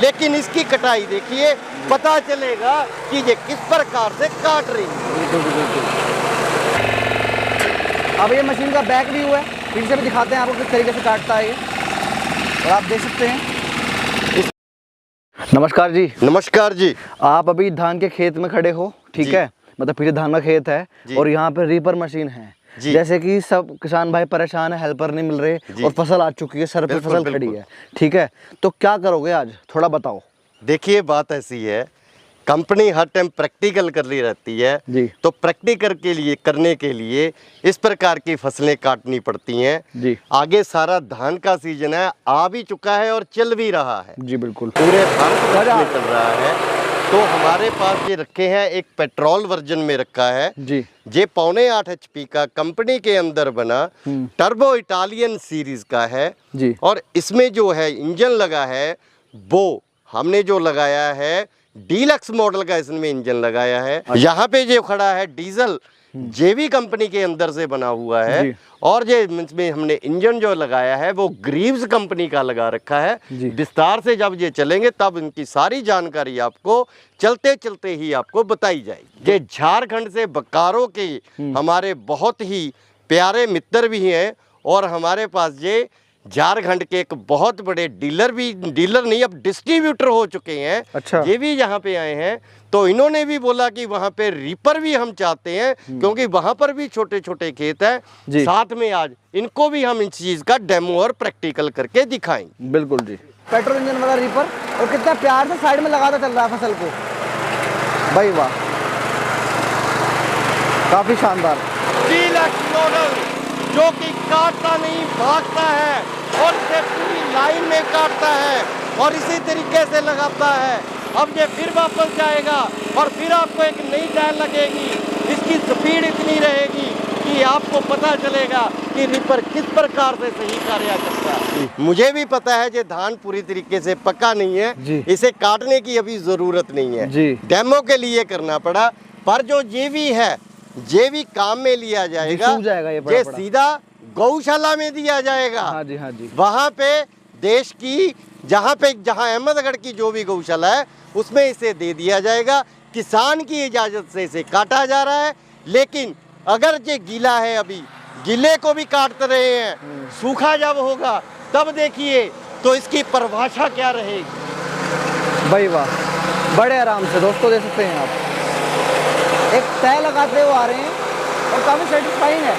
लेकिन इसकी कटाई देखिए, पता चलेगा कि ये किस प्रकार से काट रही है। अब ये मशीन का बैक भी हुआ है, फिर से भी दिखाते हैं आपको किस तरीके से काटता है ये, और आप देख सकते हैं। नमस्कार जी। नमस्कार जी। आप अभी धान के खेत में खड़े हो, ठीक है, मतलब पीछे धान का खेत है और यहाँ पे रीपर मशीन है। जैसे कि सब किसान भाई परेशान है, हेल्पर नहीं मिल रहे और फसल आ चुकी है, सर पे फसल खड़ी है, ठीक है, तो क्या करोगे आज, थोड़ा बताओ। देखिए बात ऐसी है, कंपनी हर टाइम प्रैक्टिकल कर रही रहती है जी। तो प्रैक्टिकल के लिए करने के लिए इस प्रकार की फसलें काटनी पड़ती हैं जी। आगे सारा धान का सीजन है, आ भी चुका है और चल भी रहा है जी, बिल्कुल पूरे भारत में चल रहा है। तो हमारे पास ये रखे हैं, एक पेट्रोल वर्जन में रखा है जी, ये 6.25 HP का कंपनी के अंदर बना टर्बो इटालियन सीरीज का है जी। और इसमें जो है इंजन लगा है वो हमने जो लगाया है डीलक्स मॉडल का, इसमें इंजन लगाया है। यहाँ पे जो खड़ा है डीजल जेवी कंपनी के अंदर से बना हुआ है और ये इसमें हमने इंजन जो लगाया है वो ग्रीव्स कंपनी का लगा रखा है। विस्तार से जब ये चलेंगे तब इनकी सारी जानकारी आपको चलते चलते ही आपको बताई जाएगी। ये झारखंड से बोकारो के हमारे बहुत ही प्यारे मित्र भी हैं और हमारे पास ये झारखंड के एक बहुत बड़े डीलर नहीं अब डिस्ट्रीब्यूटर हो चुके हैं। अच्छा। ये भी यहाँ पे आए हैं, तो इन्होंने भी बोला कि वहाँ पे रीपर भी हम चाहते हैं क्योंकि वहाँ पर भी छोटे छोटे खेत हैं। साथ में आज इनको भी हम इस चीज का डेमो और प्रैक्टिकल करके दिखाएंगे। बिल्कुल जी। पेट्रोल इंजन वाला रीपर और कितना प्यार से साइड में लगाता चल रहा है फसल को, भाई वाह, काफी शानदार। डीलक्स मॉडल जो कि काटता नहीं भागता है और ये पूरी लाइन में काटता है और इसी तरीके से लगाता है। अब ये फिर वापस जाएगा और फिर आपको एक नई डायल लगेगी। इसकी स्पीड इतनी रहेगी कि आपको पता चलेगा कि रीपर किस प्रकार से सही कार्य करता है। मुझे भी पता है ये धान पूरी तरीके से पका नहीं है, इसे काटने की अभी जरूरत नहीं है, डेमो के लिए करना पड़ा। पर जो जेवी है ये भी काम में लिया जाएगा, ये सीधा गौशाला में दिया जाएगा। हाँ जी, हाँ जी। वहाँ पे देश की जहाँ अहमदगढ़ की जो भी गौशाला है उसमें इसे दे दिया जाएगा। किसान की इजाजत से इसे काटा जा रहा है, लेकिन अगर ये गीला है अभी गीले को भी काट रहे हैं, सूखा जब होगा तब देखिए तो इसकी परिभाषा क्या रहेगी। भाई वाह, बड़े आराम से दोस्तों देख सकते हैं आप, एक तय लगाते हुए आ रहे हैं और काफी सेटिस्फाइंग है,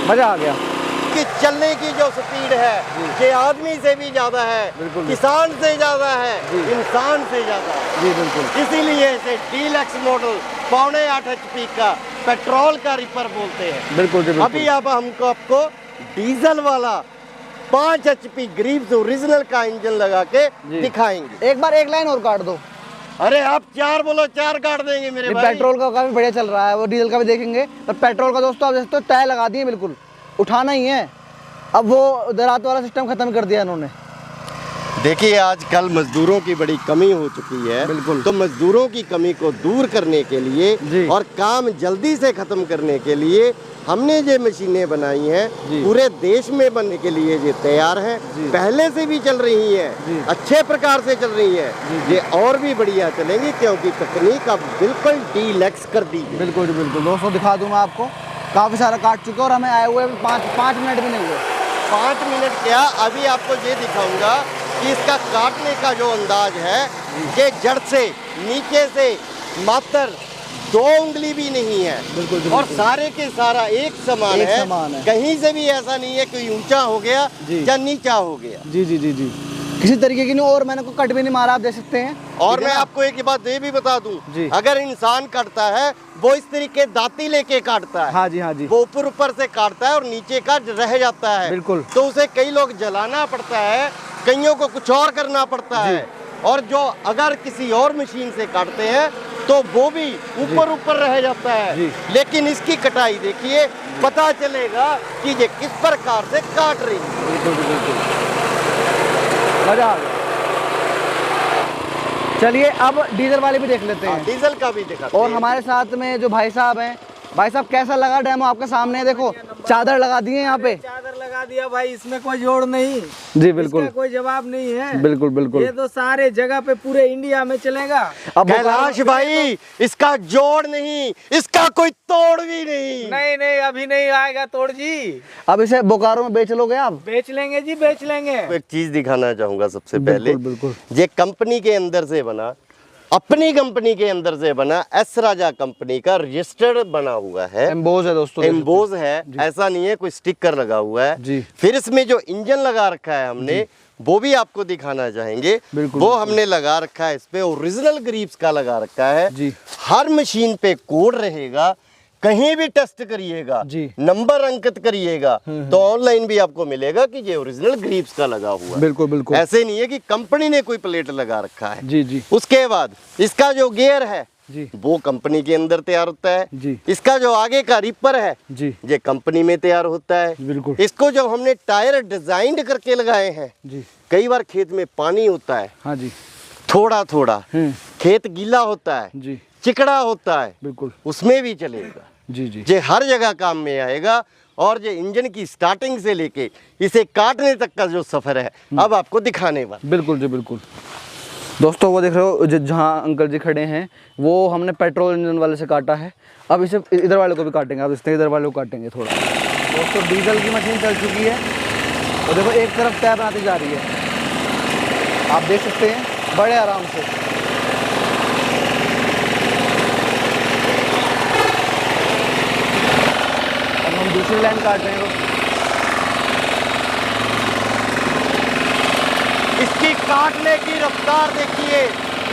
मजा आ गया। कि चलने की जो स्पीड है ये आदमी से भी ज्यादा है, किसान से ज्यादा है, इंसान से ज्यादा है जी, बिल्कुल। इसीलिए इसे डीलक्स मॉडल 6.25 HP का पेट्रोल का रीपर बोलते हैं। बिल्कुल। अभी अब हमको आपको डीजल वाला 5 HP ग्रीव्स ओरिजिनल का इंजन लगा के दिखाएंगे। एक बार एक लाइन और काट दो। अरे आप 4 बोलो, 4 काट देंगे मेरे भाई। पेट्रोल का काफी बढ़िया चल रहा है, वो डीजल का भी देखेंगे। पर पेट्रोल का दोस्तों आप जैसे तो टायर लगा दिए, बिल्कुल उठाना ही है। अब वो दरात वाला सिस्टम खत्म कर दिया इन्होंने। देखिए आजकल मजदूरों की बड़ी कमी हो चुकी है, बिल्कुल। तो मजदूरों की कमी को दूर करने के लिए और काम जल्दी से खत्म करने के लिए हमने ये मशीनें बनाई हैं, पूरे देश में बनने के लिए ये तैयार हैं, पहले से भी चल रही हैं, अच्छे प्रकार से चल रही हैं, ये और भी बढ़िया चलेंगी क्योंकि तकनीक अब बिल्कुल डीलक्स कर दी है। बिल्कुल बिल्कुल दोस्तों, दिखा दूंगा आपको, काफी सारा काट चुके और हमें आए हुए 5 मिनट भी नहीं हुए। 5 मिनट क्या, अभी आपको ये दिखाऊंगा कि इसका काटने का जो अंदाज है, ये जड़ से नीचे से मात्र 2 उंगली भी नहीं है। बिल्कुल। और सारे के सारा एक समान है। कहीं से भी ऐसा नहीं है कि ऊंचा हो गया या नीचा हो गया। जी किसी तरीके की नहीं, और मैंने को कट भी नहीं मारा, आप देख सकते हैं। और मैं आपको एक बात ये भी बता दूं, अगर इंसान काटता है वो इस तरीके दांती लेके काटता है। हाँ जी। वो ऊपर से काटता है और नीचे का रह जाता है। बिल्कुल। तो उसे कई लोग जलाना पड़ता है, कईयों को कुछ और करना पड़ता है, और जो अगर किसी और मशीन से काटते हैं तो वो भी ऊपर रह जाता है। लेकिन इसकी कटाई देखिए, पता चलेगा कि ये किस प्रकार से काट रही है। मजा आ गया। चलिए अब डीजल वाले भी देख लेते हैं। डीजल का भी दिखाते हैं। और हमारे साथ में जो भाई साहब हैं, भाई साहब कैसा लगा डेमो? आपके सामने देखो चादर लगा दी है यहाँ पे। चादर लगा दिया भाई, इसमें कोई जोड़ नहीं। जी बिल्कुल, इसका कोई जवाब नहीं है। बिल्कुल बिल्कुल। ये तो सारे जगह पे पूरे इंडिया में चलेगा। अब कैलाश भाई, इसका जोड़ नहीं, इसका कोई तोड़ भी नहीं। नहीं नहीं, अभी नहीं आएगा तोड़ जी। अब इसे बोकारो में बेच लोगे आप? बेच लेंगे जी, बेच लेंगे। एक चीज दिखाना चाहूंगा सबसे पहले। बिल्कुल। ये कंपनी के अंदर से बना, अपनी कंपनी के अंदर से बना, एस राजा कंपनी का रजिस्टर्ड बना हुआ है। एम्बोज है दोस्तों, एम्बोज है, ऐसा नहीं है कोई स्टिकर लगा हुआ है जी। फिर इसमें जो इंजन लगा रखा है हमने, वो भी आपको दिखाना चाहेंगे। बिल्कुल, वो हमने लगा रखा है, इस पे ओरिजिनल ग्रिप्स का लगा रखा है जी। हर मशीन पे कोड रहेगा, कहीं भी टेस्ट करिएगा, जी। नंबर अंकित करिएगा तो ऑनलाइन भी आपको मिलेगा कि ये ओरिजिनल ग्रिप्स का लगा हुआ है। बिल्कुल बिल्कुल। ऐसे नहीं है कि कंपनी ने कोई प्लेट लगा रखा है। जी जी उसके बाद इसका जो गियर है जी वो कंपनी के अंदर तैयार होता है जी। इसका जो आगे का रिपर है जी ये कंपनी में तैयार होता है। बिल्कुल। इसको जब हमने टायर डिजाइन करके लगाए हैं, जी कई बार खेत में पानी होता है, हाँ जी थोड़ा थोड़ा खेत गीला होता है, जी चिकड़ा होता है, बिल्कुल। उसमें भी चलेगा। जी जी ये हर जगह काम में आएगा। और ये इंजन की स्टार्टिंग से लेके इसे काटने तक का जो सफर है अब आपको दिखाने वाला। बिल्कुल जी बिल्कुल। दोस्तों वो देख रहे हो जहाँ अंकल जी खड़े हैं, वो हमने पेट्रोल इंजन वाले से काटा है। अब इसे इधर वाले को भी काटेंगे, अब इससे इधर वाले को काटेंगे थोड़ा। दोस्तों डीजल की मशीन चल चुकी है और देखो एक तरफ टायर बनाती जा रही है, आप देख सकते हैं बड़े आराम से। अब हम दूसरी लाइन काट रहे हैं। इसकी काटने की रफ्तार देखिए,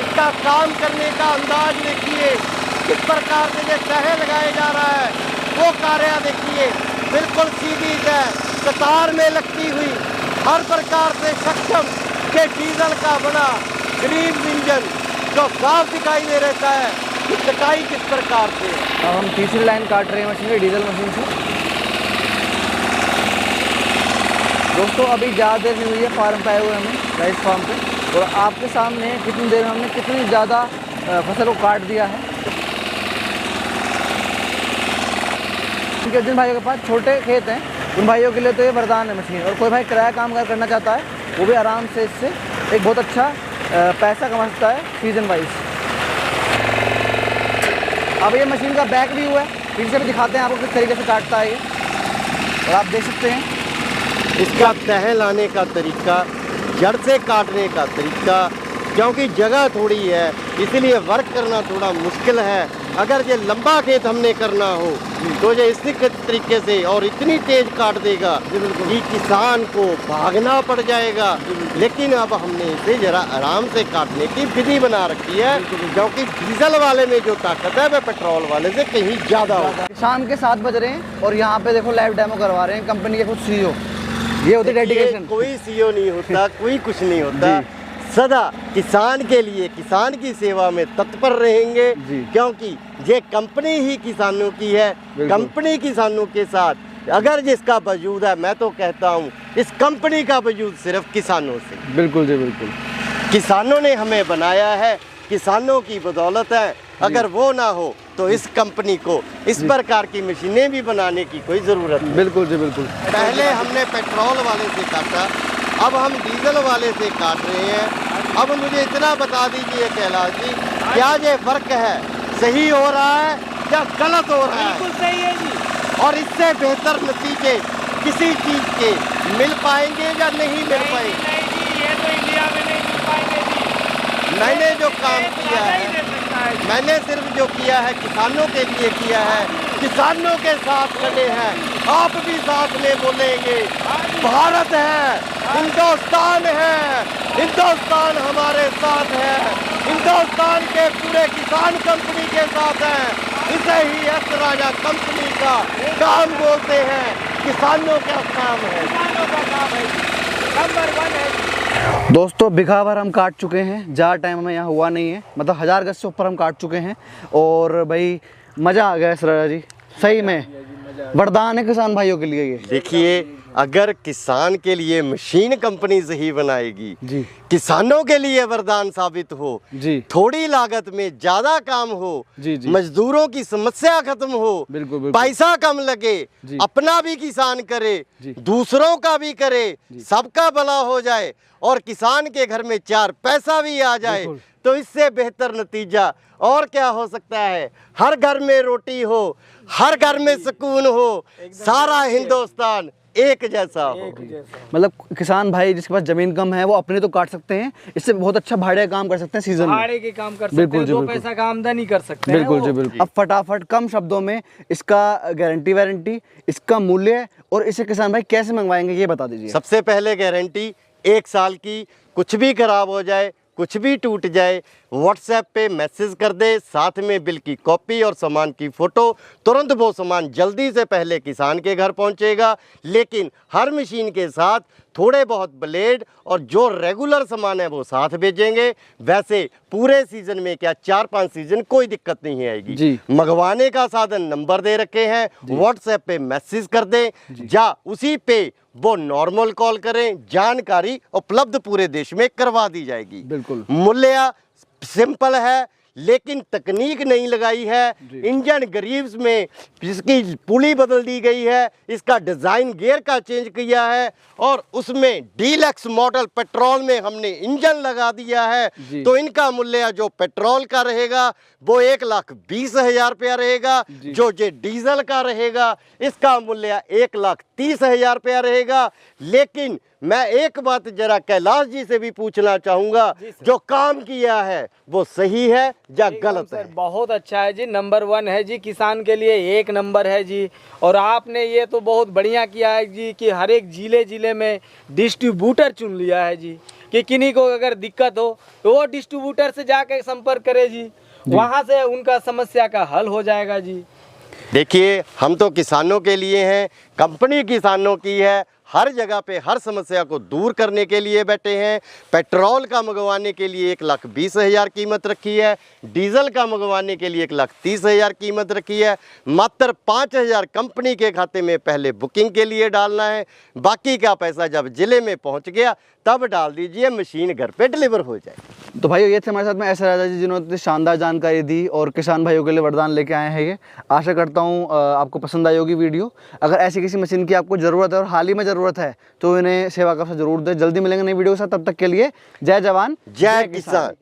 इसका काम करने का अंदाज देखिए, किस प्रकार से ये तह लगाया जा रहा है, वो कार्य देखिए, बिल्कुल सीधी तह कतार में लगती हुई, हर प्रकार से सक्षम के डीजल का बना ग्रीन इंजन जो साफ दिखाई दे रहता है कि कटाई किस प्रकार से है। अब हम तीसरी लाइन काट रहे हैं मशीन, डीजल मशीन से। दोस्तों अभी ज़्यादा देर नहीं हुई है फार्म पे आए हुए हमें, राइस फार्म पे, और आपके सामने कितनी देर में हमने कितनी ज़्यादा फसल को काट दिया है। ठीक है, जिन भाइयों के पास छोटे खेत हैं उन भाइयों के लिए तो ये वरदान है मशीन, और कोई भाई किराया काम करना चाहता है वो भी आराम से इससे एक बहुत अच्छा पैसा कमा सकता है सीजन वाइज। अब ये मशीन का बैक भी हुआ है, फिर से भी दिखाते हैं आपको किस तरीके से काटता है ये, और आप देख सकते हैं इसका तह लाने का तरीका, जड़ से काटने का तरीका, क्योंकि जगह थोड़ी है इसलिए वर्क करना थोड़ा मुश्किल है। अगर ये लंबा खेत हमने करना हो तो ये इसी तरीके से और इतनी तेज काट देगा कि किसान को भागना पड़ जाएगा। लेकिन अब हमने इसे जरा आराम से काटने की विधि बना रखी है, क्योंकि डीजल वाले में जो ताकत है वह पेट्रोल वाले से कहीं ज़्यादा होगा। शाम के 7 बज रहे हैं और यहाँ पे देखो लाइव डेमो करवा रहे हैं कंपनी के कुछ सीईओ। ये होती डेडिकेशन। कोई सीईओ नहीं होता, कोई कुछ नहीं होता, सदा किसान के लिए, किसान की सेवा में तत्पर रहेंगे, क्योंकि ये कंपनी ही किसानों की है। कंपनी किसानों के साथ अगर जिसका वजूद है, मैं तो कहता हूँ इस कंपनी का वजूद सिर्फ किसानों से। बिल्कुल जी बिल्कुल। किसानों ने हमें बनाया है, किसानों की बदौलत है। अगर वो ना हो तो इस कंपनी को इस प्रकार की मशीनें भी बनाने की कोई ज़रूरत नहीं। बिल्कुल जी बिल्कुल। पहले हमने पेट्रोल वाले से काटा, अब हम डीजल वाले से काट रहे हैं। अब मुझे इतना बता दीजिए कैलाश जी, क्या ये वर्क है सही हो रहा है या गलत हो रहा है? बिल्कुल सही है जी। और इससे बेहतर नतीजे किसी चीज़ के मिल पाएंगे या नहीं मिल पाएंगे? नहीं जी, ये तो इंडिया में नहीं मिल पाएंगे जी। मैंने जो काम किया है, मैंने सिर्फ जो किया है किसानों के लिए किया है, किसानों के साथ खड़े हैं। आप भी साथ में बोलेंगे, भारत है, हिंदुस्तान है, हिंदुस्तान हमारे साथ है, हिंदुस्तान के पूरे किसान कंपनी के साथ है। इसे ही एस राजा कंपनी का काम बोलते हैं, किसानों का काम है, किसानों का काम है, नंबर 1 है। दोस्तों बिघा भर हम काट चुके हैं, ज़्यादा टाइम हमें यहाँ हुआ नहीं है, मतलब 1000 गज से ऊपर हम काट चुके हैं। और भाई मज़ा आ गया एस राजा जी, सही में वरदान है किसान भाइयों के लिए ये। देखिए अगर किसान के लिए मशीन कंपनी सही बनाएगी, जी किसानों के लिए वरदान साबित हो, जी थोड़ी लागत में ज्यादा काम हो, जी जी मजदूरों की समस्या खत्म हो, बिल्कुल बिल्कुल पैसा कम लगे, जी। अपना भी किसान करे, जी। दूसरों का भी करे, सबका भला हो जाए और किसान के घर में 4 पैसा भी आ जाए, बिल्कुल। तो इससे बेहतर नतीजा और क्या हो सकता है। हर घर में रोटी हो, हर घर में सुकून हो, सारा हिंदुस्तान एक जैसा हो। मतलब किसान भाई जिसके पास जमीन कम है वो अपने तो काट सकते हैं, इससे बहुत अच्छा भाड़े का काम कर सकते हैं सीजन में। भाड़े के काम कर सकते बिल्कुल हैं, जी, 2 बिल्कुल। पैसा का आमदनी कर सकते हैं बिल्कुल वो। जी बिल्कुल। अब फटाफट कम शब्दों में इसका गारंटी वारंटी, इसका मूल्य और इसे किसान भाई कैसे मंगवाएंगे ये बता दीजिए। सबसे पहले गारंटी 1 साल की, कुछ भी खराब हो जाए, कुछ भी टूट जाए, व्हाट्सएप पे मैसेज कर दे, साथ में बिल की कॉपी और सामान की फोटो, तुरंत वो सामान जल्दी से पहले किसान के घर पहुंचेगा। लेकिन हर मशीन के साथ थोड़े बहुत ब्लेड और जो रेगुलर सामान है वो साथ भेजेंगे। वैसे पूरे सीजन में क्या 4-5 सीजन कोई दिक्कत नहीं आएगी जी। मंगवाने का साधन नंबर दे रखे हैं, व्हाट्सएप पे मैसेज कर दें या उसी पे वो नॉर्मल कॉल करें, जानकारी उपलब्ध पूरे देश में करवा दी जाएगी। बिल्कुल। मूल्य सिंपल है लेकिन तकनीक नहीं लगाई है। इंजन ग्रीव्स में इसकी पुली बदल दी गई है, इसका डिज़ाइन गियर का चेंज किया है और उसमें डीलक्स मॉडल पेट्रोल में हमने इंजन लगा दिया है। तो इनका मूल्य जो पेट्रोल का रहेगा वो 1,20,000 रुपया रहेगा, जो ये डीजल का रहेगा इसका मूल्य 1,30,000 रुपया रहेगा। लेकिन मैं एक बात जरा कैलाश जी से भी पूछना चाहूंगा, जो काम किया है वो सही है या गलत सर, है? बहुत अच्छा है जी, नंबर 1 है जी, किसान के लिए 1 नंबर है जी। और आपने ये तो बहुत बढ़िया किया है जी कि हर एक जिले में डिस्ट्रीब्यूटर चुन लिया है जी, कि किन्हीं को अगर दिक्कत हो तो वो डिस्ट्रीब्यूटर से जाके संपर्क करे जी, वहाँ से उनका समस्या का हल हो जाएगा जी। देखिए, हम तो किसानों के लिए हैं, कंपनी किसानों की है, हर जगह पे हर समस्या को दूर करने के लिए बैठे हैं। पेट्रोल का मंगवाने के लिए 1,20,000 कीमत रखी है, डीजल का मंगवाने के लिए 1,30,000 कीमत रखी है। मात्र 5,000 कंपनी के खाते में पहले बुकिंग के लिए डालना है, बाकी का पैसा जब जिले में पहुंच गया तब डाल दीजिए, मशीन घर पे डिलीवर हो जाए। तो भाइयों ये थे हमारे साथ में ऐसा राजा जी जिन्होंने शानदार जानकारी दी और किसान भाइयों के लिए वरदान लेके आए हैं। ये आशा करता हूँ आपको पसंद आई होगी वीडियो। अगर ऐसी किसी मशीन की आपको ज़रूरत है और हाल ही में ज़रूरत है तो इन्हें सेवा का ज़रूर दें। जल्दी मिलेंगे नई वीडियो के साथ, तब तक के लिए जय जवान जय किसान।